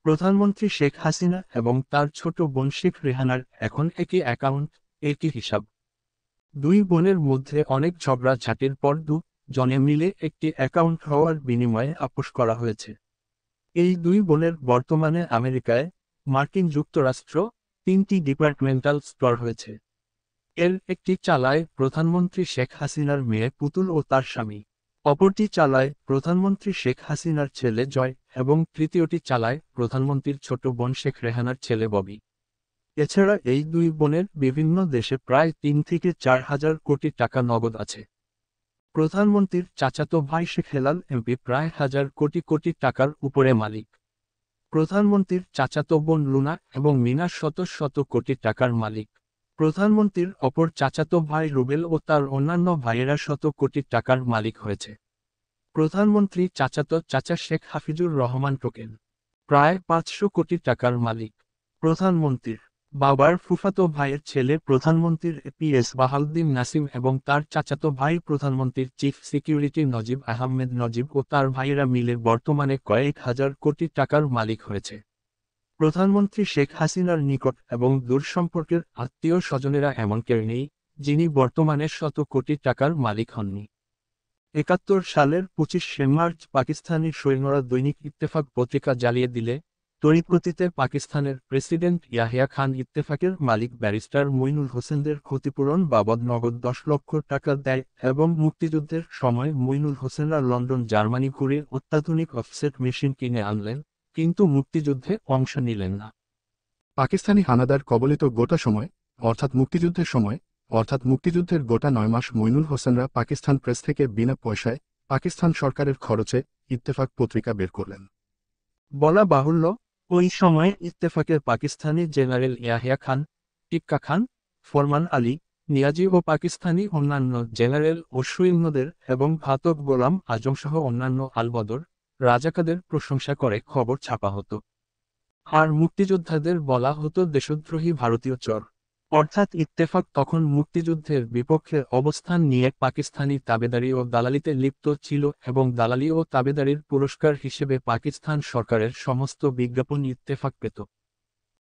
প্রধানমন্ত্রী শেখ হাসিনা এবং তার ছোট বোন শেখ রেহানার এখন একই অ্যাকাউন্ট, একই হিসাব। দুই বোনের মধ্যে অনেক ঝগড়াঝাটির পর জনে মিলে একটি অ্যাকাউন্ট হওয়ার বিনিময়ে আপোস করা হয়েছে। এই দুই বোনের বর্তমানে আমেরিকায়, মার্কিন যুক্তরাষ্ট্র, 3টি ডিপার্টমেন্টাল স্টোর হয়েছে। এর একটি চালায় প্রধানমন্ত্রী শেখ হাসিনার মেয়ে পুতুল ও তার স্বামী, অপরটি চালায় প্রধানমন্ত্রী শেখ হাসিনার ছেলে জয় এবং তৃতীয়টি চালায় প্রধানমন্ত্রীর ছোট বোন শেখ রেহানার ছেলে ববি। এছাড়া এই দুই বোনের বিভিন্ন দেশে প্রায় 3 থেকে 4 হাজার কোটি টাকা নগদ আছে। প্রধানমন্ত্রীর চাচাতো ভাই শেখ হেলাল এমপি প্রায় হাজার কোটি টাকার উপরে মালিক। প্রধানমন্ত্রীর চাচাতো বোন লুনা এবং মিনা শত শত কোটি টাকার মালিক। প্রধানমন্ত্রীর অপর চাচাতো ভাই রুবেল ও তার অন্যান্য ভাইয়েরা শত কোটি টাকার মালিক হয়েছে। প্রধানমন্ত্রী চাচাতো চাচা শেখ হাফিজুর রহমান টোকেন প্রায় 500 কোটি টাকার মালিক। প্রধানমন্ত্রীর বাবার ফুফাতো ভাইয়ের ছেলে প্রধানমন্ত্রীর এপিএস বাহাউদ্দিন নাসিম এবং তার চাচাতো ভাই প্রধানমন্ত্রীর চিফ সিকিউরিটি নজিব আহমেদ নজিব ও তার ভাইয়েরা মিলে বর্তমানে কয়েক হাজার কোটি টাকার মালিক হয়েছে। প্রধানমন্ত্রী শেখ হাসিনার নিকট এবং দূর সম্পর্কের আত্মীয় স্বজনেরা এমন কেউ নেই, যিনি বর্তমানে শত কোটি টাকার মালিক হননি। ৭১ সালের 25শে মার্চ পাকিস্তানি সৈন্যরা দৈনিক ইত্তেফাক পত্রিকা জ্বালিয়ে দিলে তড়িৎগতিতে পাকিস্তানের প্রেসিডেন্ট ইয়াহিয়া খান ইত্তেফাকের মালিক ব্যারিস্টার মইনুল হোসেনদের ক্ষতিপূরণ বাবদ নগদ 10 লক্ষ টাকা দেয় এবং মুক্তিযুদ্ধের সময় মইনুল হোসেনরা লন্ডন জার্মানি ঘুরে অত্যাধুনিক অফসেট মেশিন কিনে আনলেন, কিন্তু মুক্তিযুদ্ধে অংশ নিলেন না। পাকিস্তানি হানাদার কবলিত গোটা সময় অর্থাৎ মুক্তিযুদ্ধের গোটা 9 মাস মইনুল হোসেনরা পাকিস্তান প্রেস থেকে বিনা পয়সায় পাকিস্তান সরকারের খরচে ইত্তেফাক পত্রিকা বের করলেন। বলা বাহুল্য, ওই সময়ে ইত্তেফাকের পাকিস্তানি জেনারেল ইয়াহিয়া খান, টিক্কা খান, ফরমান আলী, নিয়াজি ও পাকিস্তানি অন্যান্য জেনারেল ও সৈন্যদের এবং ঘাতক গোলাম আজমসহ অন্যান্য আলবদর রাজাকাদের প্রশংসা করে খবর ছাপা হতো। আর মুক্তিযোদ্ধাদের বলা হতো দেশদ্রোহী ভারতীয় চর। অর্থাৎ ইত্তেফাক তখন মুক্তিযুদ্ধের বিপক্ষে অবস্থান নিয়ে পাকিস্তানি তাবেদারি ও দালালিতে লিপ্ত ছিল এবং দালালি ও তাবেদারির পুরস্কার হিসেবে পাকিস্তান সরকারের সমস্ত বিজ্ঞাপন ইত্তেফাক পেত।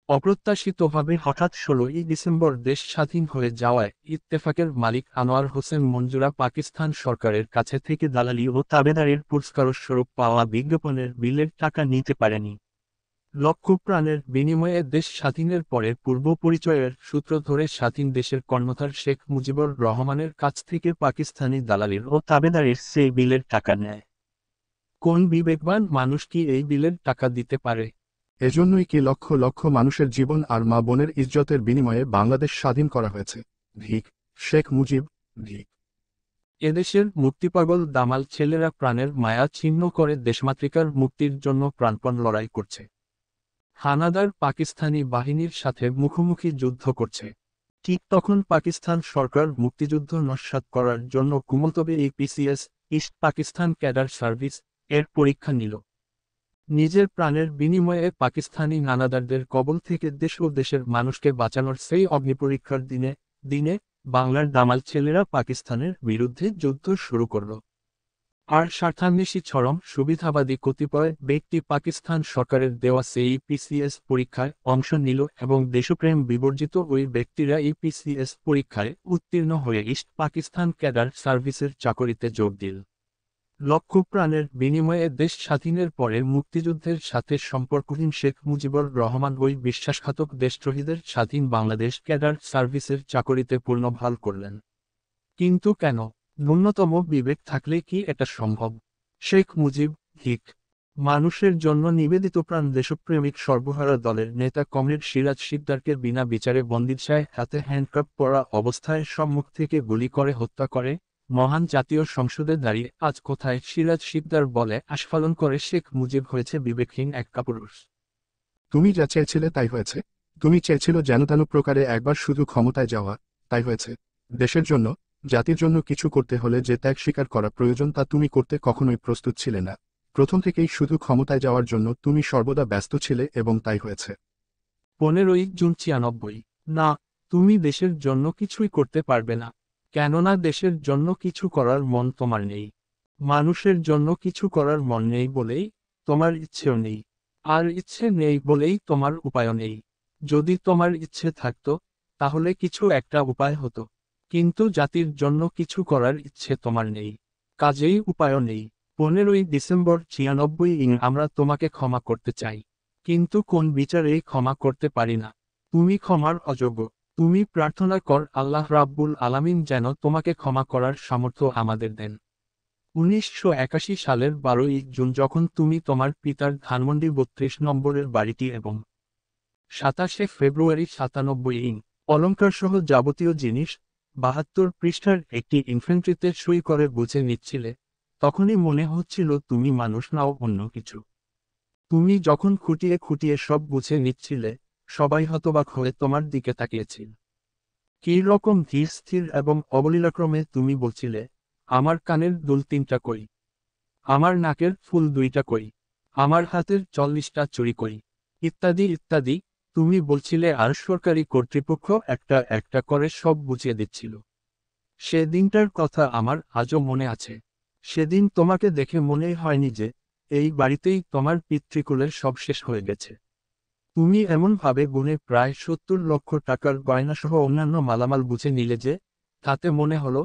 অপ্রত্যাশিতভাবে হঠাৎ 16ই ডিসেম্বর দেশ স্বাধীন হয়ে যাওয়ায় ইত্তেফাকের মালিক আনোয়ার হোসেন মঞ্জুরা পাকিস্তান সরকারের কাছে থেকে দালালি ও তাবেদারির পুরস্কারস্বরূপ পাওয়া বিজ্ঞাপনের বিলের টাকা নিতে পারেনি। লক্ষ প্রাণের বিনিময়ে দেশ স্বাধীনের পরে পূর্ব পরিচয়ের সূত্র ধরে স্বাধীন দেশের কর্ণধার শেখ মুজিবুর রহমানের কাছ থেকে পাকিস্তানি দালালির ও তাবেদারির সেই বিলের টাকা নেয়। কোন বিবেকবান মানুষ কি এই বিলের টাকা দিতে পারে? এজন্যই কি লক্ষ লক্ষ মানুষের জীবন আর মা বোনের ইজ্জতের বিনিময়ে বাংলাদেশ স্বাধীন করা হয়েছে। ধিক শেখ মুজিব, ধিক। এদেশের মুক্তিপাগল দামাল ছেলেরা প্রাণের মায়া ছিন্ন করে দেশমাতৃকার মুক্তির জন্য প্রাণপণ লড়াই করছে। হানাদার পাকিস্তানি বাহিনীর সাথে মুখোমুখি যুদ্ধ করছে। ঠিক তখন পাকিস্তান সরকার মুক্তিযুদ্ধ নস্যাৎ করার জন্য কুমন্তবে EPCS, east Pakistan cadre service, এর পরীক্ষা নিল। নিজের প্রাণের বিনিময়ে পাকিস্তানি হানাদারদের কবল থেকে দেশ ও দেশের মানুষকে বাঁচানোর সেই অগ্নিপরীক্ষার দিনে বাংলার দামাল ছেলেরা পাকিস্তানের বিরুদ্ধে যুদ্ধ শুরু করল। আর স্বার্থান্বেষী চরম সুবিধাবাদী কতিপয় ব্যক্তি পাকিস্তান সরকারের দেওয়া সেই পিসিএস পরীক্ষায় অংশ নিল এবং দেশপ্রেম বিবর্জিত ওই ব্যক্তিরা এই পিসিএস পরীক্ষায় উত্তীর্ণ হয়ে ইস্ট পাকিস্তান ক্যাডার সার্ভিসের চাকরিতে যোগ দিল। লক্ষ প্রাণের বিনিময়ে দেশ স্বাধীনের পরে মুক্তিযুদ্ধের সাথে সম্পর্কহীন শেখ মুজিবুর রহমান ওই বিশ্বাসঘাতক দেশদ্রোহীদের স্বাধীন বাংলাদেশ ক্যাডার সার্ভিসের চাকরিতে পুনর্বহাল করলেন। কিন্তু কেন? ন্যূনতম বিবেক থাকলে কি এটা সম্ভব? শেখ মুজিব, ধিক। মানুষের জন্য নিবেদিত প্রাণ দেশপ্রেমিক সর্বহারা দলের নেতা কমরেড সিরাজ শিকদারকে বিনা বিচারে বন্দিশায় হাতে হ্যান্ডকাপ পরা অবস্থায় সম্মুখ থেকে গুলি করে হত্যা করে মহান জাতীয় সংসদে দাঁড়িয়ে আজ কোথায় সিরাজ শিকদার বলে আস্ফালন করে শেখ মুজিব হয়েছে বিবেকহীন এক কাপুরুষ। তুমি যা চেয়েছিলে তাই হয়েছে। তুমি চেয়েছিল যেন তেন প্রকারে একবার শুধু ক্ষমতায় যাওয়া, তাই হয়েছে। দেশের জন্য, জাতির জন্য কিছু করতে হলে যে ত্যাগ স্বীকার করা প্রয়োজন তা তুমি করতে কখনোই প্রস্তুত ছিলে না। প্রথম থেকেই শুধু ক্ষমতায় যাওয়ার জন্য তুমি সর্বদা ব্যস্ত ছিলে এবং তাই হয়েছে। 15ই জুন 96। না, তুমি দেশের জন্য কিছুই করতে পারবে না, কেননা দেশের জন্য কিছু করার মন তোমার নেই। মানুষের জন্য কিছু করার মন নেই বলেই তোমার ইচ্ছেও নেই। আর ইচ্ছে নেই বলেই তোমার উপায় নেই। যদি তোমার ইচ্ছে থাকতো তাহলে কিছু একটা উপায় হতো, কিন্তু জাতির জন্য কিছু করার ইচ্ছে তোমার নেই, কাজেই উপায়ও নেই। 15ই ডিসেম্বর 96 আমরা তোমাকে ক্ষমা করতে চাই, কিন্তু কোন বিচারেই ক্ষমা করতে পারি না। তুমি ক্ষমার অযোগ্য। তুমি প্রার্থনা কর আল্লাহ রাব্বুল আলামিন যেন তোমাকে ক্ষমা করার সামর্থ্য আমাদের দেন। 1981 সালের 12ই জুন যখন তুমি তোমার পিতার ধানমন্ডি 32 নম্বরের বাড়িটি এবং 27শে ফেব্রুয়ারি 97 অলঙ্কারসহ যাবতীয় জিনিস 72 পৃষ্ঠার একটি ইনফেন্ট্রিতে সই করে বুঝে নিচ্ছিলে, তখনই মনে হচ্ছিল তুমি মানুষ নাও অন্য কিছু। তুমি যখন খুঁটিয়ে খুঁটিয়ে সব বুঝে নিচ্ছিলে, সবাই হতবাক হয়ে তোমার দিকে তাকিয়েছিল। কী রকম ধীর স্থির এবং অবলীলাক্রমে তুমি বলছিলে, আমার কানের দুল 3টা কই, আমার নাকের ফুল 2টা কই, আমার হাতের 40টা চুরি কই, ইত্যাদি ইত্যাদি। তুমি বলছিলে আর সরকারি কর্তৃপক্ষ একটা একটা করে সব বুঝিয়ে দিচ্ছিল। সেদিনটার কথা আমার আজও মনে আছে। সেদিন তোমাকে দেখে মনেই হয়নি যে এই বাড়িতেই তোমার পিতৃকুলের সব শেষ হয়ে গেছে। তুমি এমনভাবে গুণে প্রায় 70 লক্ষ টাকার গয়নাসহ অন্যান্য মালামাল বুঝে নিলে যে তাতে মনে হলো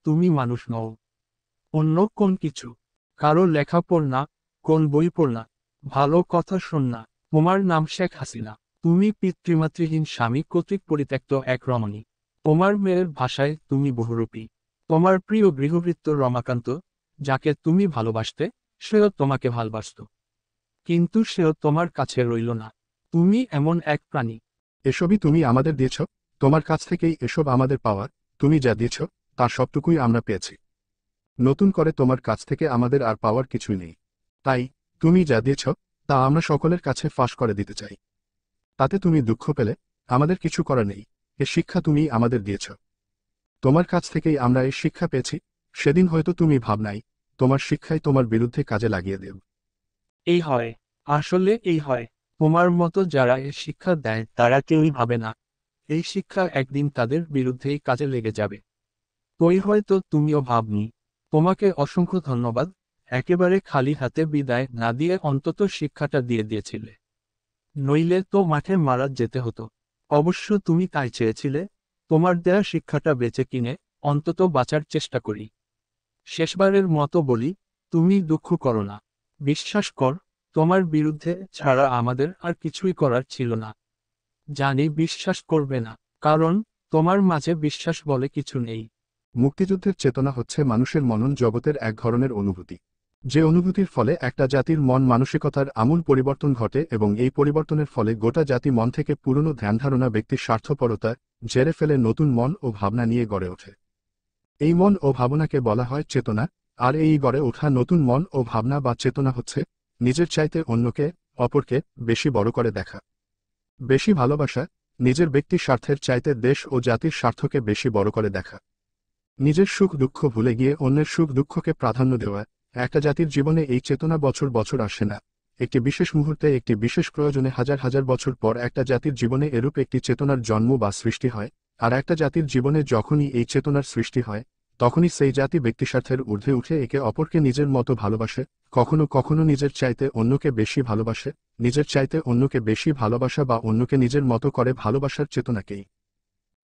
তুমি মানুষ নও, অন্য কোন কিছু। কারো লেখা পড় না, কোন বই পড় না, ভালো কথা শোন না। তোমার নাম শেখ হাসিনা। তুমি পিতৃমাতৃহীন স্বামী কর্তৃক পরিত্যক্ত এক রমণী। তোমার মেয়ের ভাষায় তুমি বহুরূপী। তোমার প্রিয় গৃহভৃত্য রমাকান্ত, যাকে তুমি ভালোবাসতে, সেও তোমাকে ভালবাসত, কিন্তু সেও তোমার কাছে রইল না। তুমি এমন এক প্রাণী। এসবই তুমি আমাদের দিয়েছ, তোমার কাছ থেকেই এসব আমাদের পাওয়ার। তুমি যা দিয়েছ তার সবটুকুই আমরা পেয়েছি। নতুন করে তোমার কাছ থেকে আমাদের আর পাওয়ার কিছুই নেই। তাই তুমি যা দিয়েছ তা আমরা সকলের কাছে ফাঁস করে দিতে চাই। তাতে তুমি দুঃখ পেলে আমাদের কিছু করার নেই। এ শিক্ষা তুমি আমাদের দিয়েছ, তোমার কাছ থেকেই আমরা এই শিক্ষা পেয়েছি। সেদিন হয়তো তুমি ভাবনাই তোমার শিক্ষাই তোমার বিরুদ্ধে কাজে লাগিয়ে দেব। এই হয়, আসলে এই হয়। তোমার মতো যারা এ শিক্ষা দেয় তারা কেউই ভাবে না এই শিক্ষা একদিন তাদের বিরুদ্ধেই কাজে লেগে যাবে। তোই হয়তো তুমিও ভাবনি। তোমাকে অসংখ্য ধন্যবাদ। একেবারে খালি হাতে বিদায় না দিয়ে অন্তত শিক্ষাটা দিয়ে দিয়েছিলে, নইলে তো মাঠে মারা যেতে হতো। অবশ্য তুমি তাই চেয়েছিলে। তোমার দেয়া শিক্ষাটা বেচে কিনে অন্তত বাঁচার চেষ্টা করি। শেষবারের মতো বলি, তুমি দুঃখ করো না। বিশ্বাস কর, তোমার বিরুদ্ধে ছাড়া আমাদের আর কিছুই করার ছিল না। জানি বিশ্বাস করবে না, কারণ তোমার মাঝে বিশ্বাস বলে কিছু নেই। মুক্তিযুদ্ধের চেতনা হচ্ছে মানুষের মনন জগতের এক ধরনের অনুভূতি, যে অনুভূতির ফলে একটা জাতির মন মানসিকতার আমূল পরিবর্তন ঘটে এবং এই পরিবর্তনের ফলে গোটা জাতি মন থেকে পুরনো ধ্যানধারণা ব্যক্তির স্বার্থপরতা ঝেড়ে ফেলে নতুন মন ও ভাবনা নিয়ে গড়ে ওঠে। এই মন ও ভাবনাকে বলা হয় চেতনা। আর এই গড়ে ওঠা নতুন মন ও ভাবনা বা চেতনা হচ্ছে নিজের চাইতে অন্যকে, অপরকে বেশি বড় করে দেখা, বেশি ভালোবাসা, নিজের ব্যক্তির স্বার্থের চাইতে দেশ ও জাতির স্বার্থকে বেশি বড় করে দেখা, নিজের সুখ দুঃখ ভুলে গিয়ে অন্যের সুখ দুঃখকে প্রাধান্য দেওয়া। একটা জাতির জীবনে এই চেতনা বছর বছর আসে না। একটি বিশেষ মুহূর্তে একটি বিশেষ প্রয়োজনে হাজার হাজার বছর পর একটা জাতির জীবনে এরূপ একটি চেতনার জন্ম বা সৃষ্টি হয়। আর একটা জাতির জীবনে যখনই এই চেতনার সৃষ্টি হয়, তখনই সেই জাতি ব্যক্তিস্বার্থের ঊর্ধ্বে উঠে একে অপরকে নিজের মতো ভালোবাসে, কখনো কখনো নিজের চাইতে অন্যকে বেশি ভালোবাসে। নিজের চাইতে অন্যকে বেশি ভালোবাসা বা অন্যকে নিজের মতো করে ভালোবাসার চেতনাকেই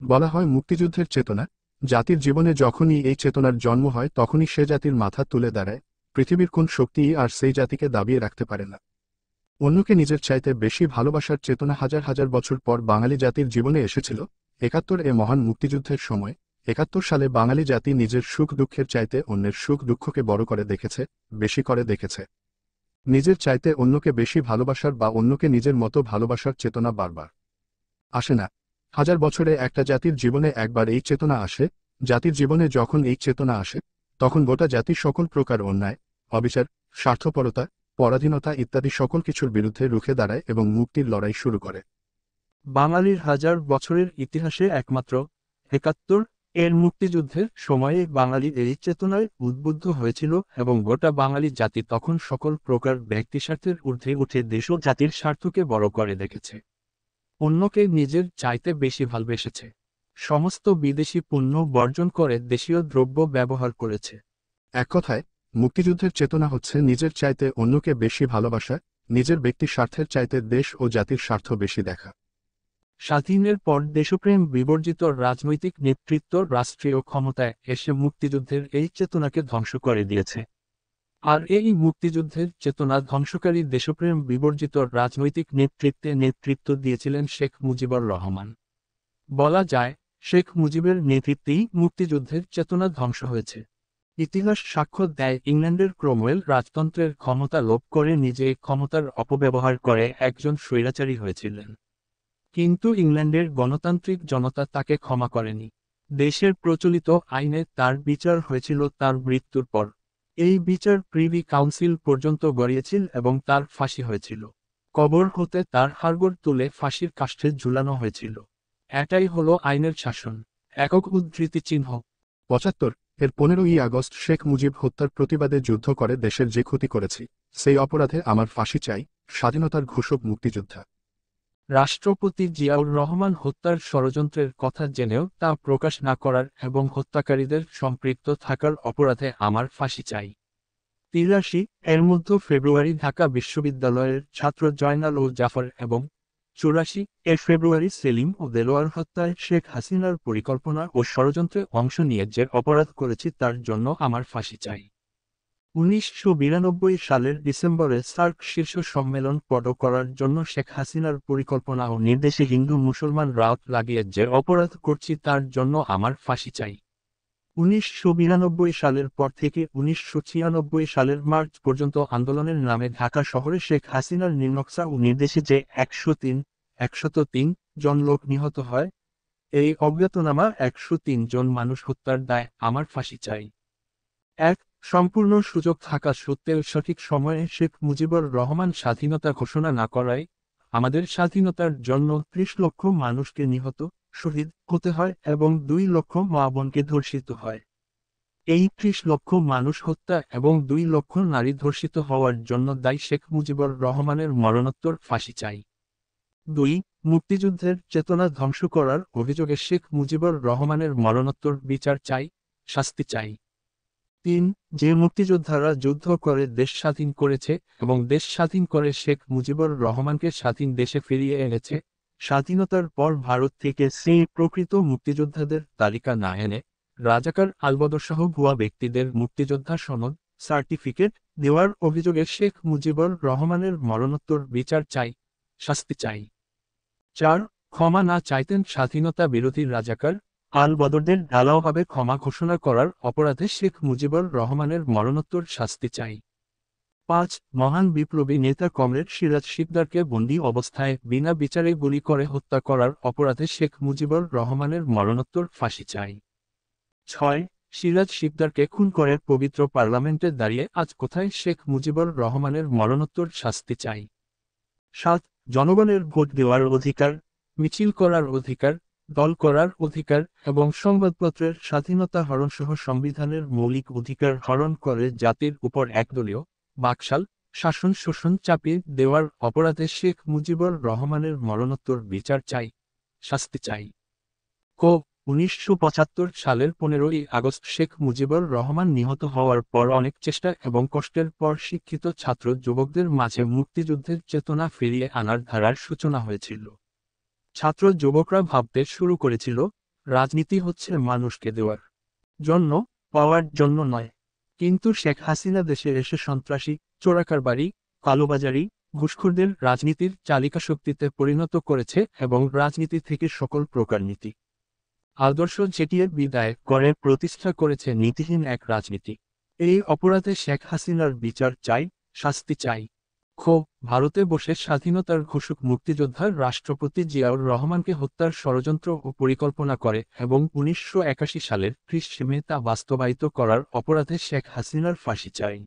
বলা হয় মুক্তিযুদ্ধের চেতনা। জাতির জীবনে যখনই এই চেতনার জন্ম হয় তখনই সে জাতির মাথা তুলে দাঁড়ায়। পৃথিবীর কোন শক্তিই আর সেই জাতিকে দাবিয়ে রাখতে পারে না। অন্যকে নিজের চাইতে বেশি ভালোবাসার চেতনা হাজার হাজার বছর পর বাঙালি জাতির জীবনে এসেছিল 71 মহান মুক্তিযুদ্ধের সময়। 71 সালে বাঙালি জাতি নিজের সুখ দুঃখের চাইতে অন্যের সুখ দুঃখকে বড় করে দেখেছে, বেশি করে দেখেছে। নিজের চাইতে অন্যকে বেশি ভালোবাসার বা অন্যকে নিজের মতো ভালোবাসার চেতনা বারবার আসে না। হাজার বছরে একটা জাতির জীবনে একবার এই চেতনা আসে। জাতির জীবনে যখন এই চেতনা আসে, তখন গোটা জাতির সকল প্রকার অন্যায়, অবিচার, স্বার্থপরতা, পরাধীনতা ইত্যাদি সকল কিছুর বিরুদ্ধে রুখে দাঁড়ায় এবং মুক্তির লড়াই শুরু করে। বাঙালির হাজার বছরের ইতিহাসে একমাত্র 71 এর মুক্তিযুদ্ধের সময়ে বাঙালি এই চেতনায় উদ্বুদ্ধ হয়েছিল এবং গোটা বাঙালি জাতি তখন সকল প্রকার ব্যক্তিস্বার্থের ঊর্ধ্বে উঠে দেশ ও জাতির স্বার্থকে বড় করে দেখেছে, অন্যকে নিজের চাইতে বেশি ভালবেসেছে, সমস্ত বিদেশি পণ্য বর্জন করে দেশীয় দ্রব্য ব্যবহার করেছে। এক কথায় মুক্তিযুদ্ধের চেতনা হচ্ছে নিজের চাইতে অন্যকে বেশি ভালোবাসা, নিজের ব্যক্তির স্বার্থের চাইতে দেশ ও জাতির স্বার্থ বেশি দেখা। স্বাধীনের পর দেশপ্রেম বিবর্জিত রাজনৈতিক নেতৃত্ব রাষ্ট্রীয় ক্ষমতায় এসে মুক্তিযুদ্ধের এই চেতনাকে ধ্বংস করে দিয়েছে। আর এই মুক্তিযুদ্ধের চেতনা ধ্বংসকারী দেশপ্রেম বিবর্জিত রাজনৈতিক নেতৃত্বে নেতৃত্ব দিয়েছিলেন শেখ মুজিবুর রহমান। বলা যায়, শেখ মুজিবের নেতৃত্বেই মুক্তিযুদ্ধের চেতনা ধ্বংস হয়েছে। ইতিহাস সাক্ষ্য দেয়, ইংল্যান্ডের ক্রমওয়েল রাজতন্ত্রের ক্ষমতা লোভ করে নিজে ক্ষমতার অপব্যবহার করে একজন স্বৈরাচারী হয়েছিলেন। কিন্তু ইংল্যান্ডের গণতান্ত্রিক জনতা তাকে ক্ষমা করেনি। দেশের প্রচলিত আইনে তার বিচার হয়েছিল তার মৃত্যুর পর। এই বিচার প্রিভি কাউন্সিল পর্যন্ত গড়িয়েছিল এবং তার ফাঁসি হয়েছিল। কবর হতে তার হাড়গোড় তুলে ফাঁসির কাষ্ঠে ঝুলানো হয়েছিল। এটাই হলো আইনের শাসন। একক উদ্ধৃতি চিহ্ন। ৭৫ এর 15ই আগস্ট শেখ মুজিব হত্যার প্রতিবাদে যুদ্ধ করে দেশের যে ক্ষতি করেছি, সেই অপরাধে আমার ফাঁসি চাই। স্বাধীনতার ঘোষক মুক্তিযোদ্ধা। রাষ্ট্রপতি জিয়াউর রহমান হত্যার ষড়যন্ত্রের কথা জেনেও তা প্রকাশ না করার এবং হত্যাকারীদের সম্পৃক্ত থাকার অপরাধে আমার ফাঁসি চাই। ৮৩ এর মধ্যে ফেব্রুয়ারি ঢাকা বিশ্ববিদ্যালয়ের ছাত্র জয়নাল ও জাফর এবং ৮৪ এর ফেব্রুয়ারি সেলিম ও দেলোয়ার হত্যায় শেখ হাসিনার পরিকল্পনা ও ষড়যন্ত্রে অংশ নিয়ে যে অপরাধ করেছি তার জন্য আমার ফাঁসি চাই। ১৯৯২ সালের ডিসেম্বরে সার্ক শীর্ষ সম্মেলন পড করার জন্য শেখ হাসিনার পরিকল্পনা ও নির্দেশে হিন্দু মুসলমান রাউত লাগিয়ে যে অপরাধ করছি তার জন্য আমার ফাঁসি চাই। ১৯৯২ সালের পর থেকে ১৯৯৬ সালের মার্চ পর্যন্ত আন্দোলনের নামে ঢাকা শহরে শেখ হাসিনার নির্নকশা ও নির্দেশে যে ১০৩ জন লোক নিহত হয়, এই অজ্ঞাতনামা ১০৩ জন মানুষ হত্যার দায় আমার ফাঁসি চাই। এক সম্পূর্ণ সুযোগ থাকা সত্ত্বেও সঠিক সময়ে শেখ মুজিবুর রহমান স্বাধীনতা ঘোষণা না করায় আমাদের স্বাধীনতার জন্য ৩০ লক্ষ মানুষকে নিহত, শহীদ হতে হয় এবং ২ লক্ষ মা বোনকে ধর্ষিত হয়। এই ৩০ লক্ষ মানুষ হত্যা এবং ২ লক্ষ নারী ধর্ষিত হওয়ার জন্য দায়ী শেখ মুজিবুর রহমানের মরণোত্তর ফাঁসি চাই। ২ মুক্তিযুদ্ধের চেতনা ধ্বংস করার অভিযোগে শেখ মুজিবুর রহমানের মরণোত্তর বিচার চাই, শাস্তি চাই। ৩ যে মুক্তিযোদ্ধারা যুদ্ধ করে দেশ স্বাধীন করেছে এবং দেশ স্বাধীন করে শেখ মুজিবুর রহমানকে স্বাধীন দেশে ফিরিয়ে এনেছে, স্বাধীনতার পর ভারত থেকে সেই প্রকৃত মুক্তিযোদ্ধাদের তালিকা না এনে রাজাকার আলবদরসহ ভুয়া ব্যক্তিদের মুক্তিযোদ্ধা সনদ, সার্টিফিকেট দেওয়ার অভিযোগে শেখ মুজিবুর রহমানের মরণোত্তর বিচার চাই, শাস্তি চাই। ৪ ক্ষমা না চাইতেন স্বাধীনতা বিরোধী রাজাকার আল-বদরদের ঢালাওভাবে ক্ষমা ঘোষণা করার অপরাধে শেখ মুজিবুর রহমানের মরণোত্তর শাস্তি চাই। ৫ মহান বিপ্লবী নেতা কমরেড সিরাজ শিকদারকে বন্দী অবস্থায় বিনা বিচারে গুলি করে হত্যা করার অপরাধে শেখ মুজিবুর রহমানের মরণোত্তর ফাঁসি চাই। ৬ সিরাজ শিকদারকে খুন করে পবিত্র পার্লামেন্টে দাঁড়িয়ে আজ কোথায় শেখ মুজিবুর রহমানের মরণোত্তর শাস্তি চাই। ৭ জনগণের ভোট দেওয়ার অধিকার, মিছিল করার অধিকার, দল করার অধিকার এবং সংবাদপত্রের স্বাধীনতা হরণসহ সংবিধানের মৌলিক অধিকার হরণ করে জাতির উপর একদলীয় বাকশাল শাসন শোষণ চাপিয়ে দেওয়ার অপরাধে শেখ মুজিবুর রহমানের মরণোত্তর বিচার চাই, শাস্তি চাই। ক ১৯৭৫ সালের ১৫ই আগস্ট শেখ মুজিবুর রহমান নিহত হওয়ার পর অনেক চেষ্টা এবং কষ্টের পর শিক্ষিত ছাত্র যুবকদের মাঝে মুক্তিযুদ্ধের চেতনা ফিরিয়ে আনার ধারার সূচনা হয়েছিল। ছাত্র যুবকরা ভাবতে শুরু করেছিল, রাজনীতি হচ্ছে মানুষকে দেওয়ার জন্য, পাওয়ার জন্য নয়। কিন্তু শেখ হাসিনা দেশে এসে সন্ত্রাসী, চোরাকারবারি, কালোবাজারি, ঘুষখোরদের রাজনীতির চালিকাশক্তিতে পরিণত করেছে এবং রাজনীতি থেকে সকল প্রকার নীতি আদর্শ ঝেঁটিয়ে বিদায় করে প্রতিষ্ঠা করেছে নীতিহীন এক রাজনীতি। এই অপরাধে শেখ হাসিনার বিচার চাই, শাস্তি চাই। খ ভারতে বসে স্বাধীনতার ঘোষক মুক্তিযোদ্ধা রাষ্ট্রপতি জিয়াউর রহমানকে হত্যার ষড়যন্ত্র ও পরিকল্পনা করে এবং ১৯৮১ সালের ৩০ মে তা বাস্তবায়িত করার অপরাধে শেখ হাসিনার ফাঁসি চাই।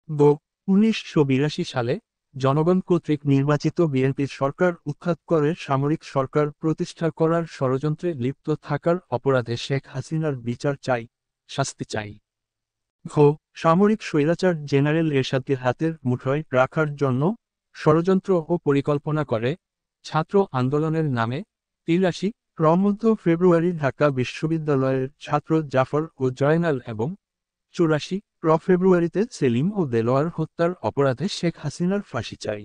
গ ১৯৮২ সালে জনগণ কর্তৃক নির্বাচিত বিএনপির সরকার উৎখাত করে সামরিক সরকার প্রতিষ্ঠা করার ষড়যন্ত্রে লিপ্ত থাকার অপরাধে শেখ হাসিনার বিচার চাই, শাস্তি চাই। ঘ সামরিক স্বৈরাচার জেনারেল এরশাদকে হাতের মুঠোয় রাখার জন্য ষড়যন্ত্র ও পরিকল্পনা করে ছাত্র আন্দোলনের নামে ৮৩ মধ্য ফেব্রুয়ারি ঢাকা বিশ্ববিদ্যালয়ের ছাত্র জাফর ও জয়নাল এবং ফেব্রুয়ারিতে সেলিম ও দেলোয়ার হত্যার অপরাধে শেখ হাসিনার ফাঁসি চাই।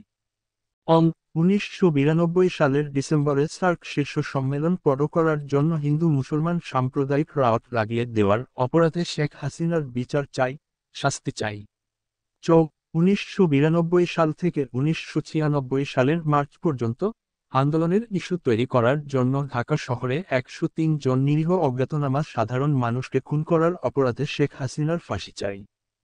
1992 সালের ডিসেম্বরে সার্ক শীর্ষ সম্মেলন বড় করার জন্য হিন্দু মুসলমান সাম্প্রদায়িক রাওয়াত লাগিয়ে দেওয়ার অপরাধে শেখ হাসিনার বিচার চাই, শাস্তি চাই। 1992 সাল থেকে 1996 সালের মার্চ পর্যন্ত আন্দোলনের ইস্যু তৈরি করার জন্য ঢাকা শহরে 103 জন নিরীহ অজ্ঞাতনামা সাধারণ মানুষকে খুন করার অপরাধে শেখ হাসিনার ফাঁসি চাই।